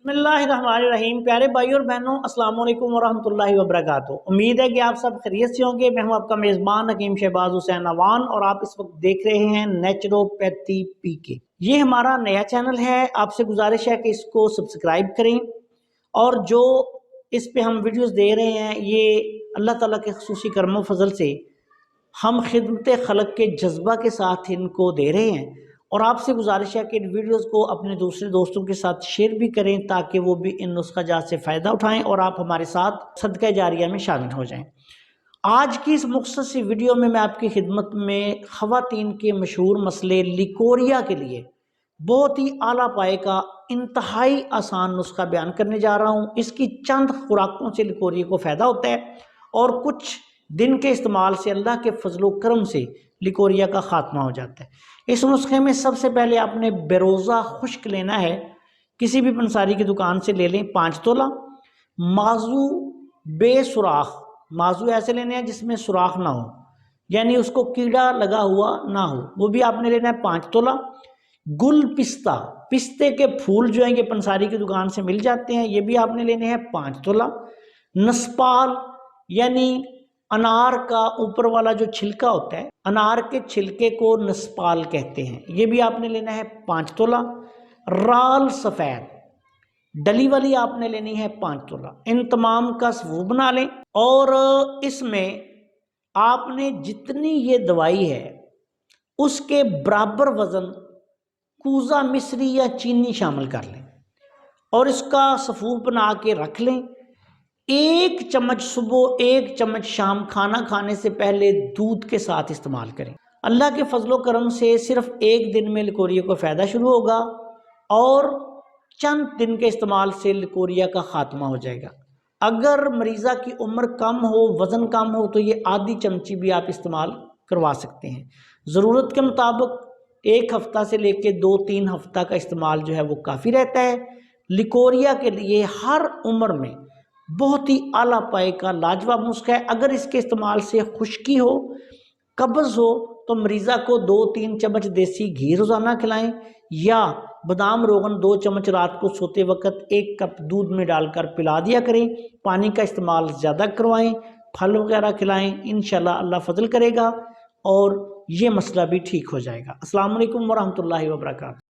बिस्मिल्लाहिर्रहमानिर्रहीम। प्यारे भाई और बहनों, अस्सलाम वालेकुम वरहमतुल्लाहि वबरकातुहू। उम्मीद है कि आप सब खैरियत से होंगे। मैं हूं आपका मेज़बान हकीम शहबाज हुसैन अवान और आप इस वक्त देख रहे हैं नेचुरोपैथी पीके। ये हमारा नया चैनल है। आपसे गुजारिश है कि इसको सब्सक्राइब करें और जो इस पे हम वीडियोस दे रहे हैं ये अल्लाह ताला के खुसूसी करम फजल से हम खिदमत खलक के जज्बा के साथ इनको दे रहे हैं और आपसे गुजारिश है कि इन वीडियोस को अपने दूसरे दोस्तों के साथ शेयर भी करें ताकि वो भी इन नुस्खा जात से फ़ायदा उठाएं और आप हमारे साथ सदका जारिया में शामिल हो जाएं। आज की इस मुख्तसर सी वीडियो में मैं आपकी खिदमत में ख़वातीन के मशहूर मसले लिकोरिया के लिए बहुत ही आला पाए का इंतहाई आसान नुस्खा बयान करने जा रहा हूँ। इसकी चंद खुराकों से लिकोरिया को फ़ायदा होता है और कुछ दिन के इस्तेमाल से अल्लाह के फजलो करम से लिकोरिया का खात्मा हो जाता है। इस नुस्खे में सबसे पहले आपने बेरोज़ा खुश्क लेना है। किसी भी पंसारी की दुकान से ले लें 5 तोला। माजू बेसुराख, माजू ऐसे लेने हैं जिसमें सुराख ना हो, यानी उसको कीड़ा लगा हुआ ना हो, वो भी आपने लेना है 5 तोला। गुल पिस्ता, पिस्ते के फूल जो हैं ये पंसारी की दुकान से मिल जाते हैं, ये भी आपने लेने हैं 5 तोला। नस्पाल यानी अनार का ऊपर वाला जो छिलका होता है, अनार के छिलके को नस्पाल कहते हैं, ये भी आपने लेना है 5 तोला। राल सफ़ेद, डली वाली आपने लेनी है 5 तोला। इन तमाम का सवूब बना लें और इसमें आपने जितनी ये दवाई है उसके बराबर वज़न कूजा मिश्री या चीनी शामिल कर लें और इसका सफूफ बना के रख लें। 1 चम्मच सुबह 1 चम्मच शाम खाना खाने से पहले दूध के साथ इस्तेमाल करें। अल्लाह के फजलो करम से सिर्फ 1 दिन में लिकोरिया को फ़ायदा शुरू होगा और चंद दिन के इस्तेमाल से लिकोरिया का खात्मा हो जाएगा। अगर मरीज़ा की उम्र कम हो, वज़न कम हो तो ये आधी चमची भी आप इस्तेमाल करवा सकते हैं। ज़रूरत के मुताबिक 1 हफ़्ता से लेकर 2-3 हफ़्ता का इस्तेमाल जो है वो काफ़ी रहता है। लिकोरिया के लिए हर उम्र में बहुत ही आला पाए का लाजवाब नुस्खा है। अगर इसके इस्तेमाल से खुश्की हो, कब्ज़ हो तो मरीज़ा को 2-3 चम्मच देसी घी रोज़ाना खिलाएं या बादाम रोगन 2 चम्मच रात को सोते वक्त 1 कप दूध में डालकर पिला दिया करें। पानी का इस्तेमाल ज़्यादा करवाएं, फल वगैरह खिलाएं, इंशाल्लाह अल्लाह फजल करेगा और ये मसला भी ठीक हो जाएगा। अस्सलाम वालेकुम वरहमतुल्लाहि वबरकातुहू।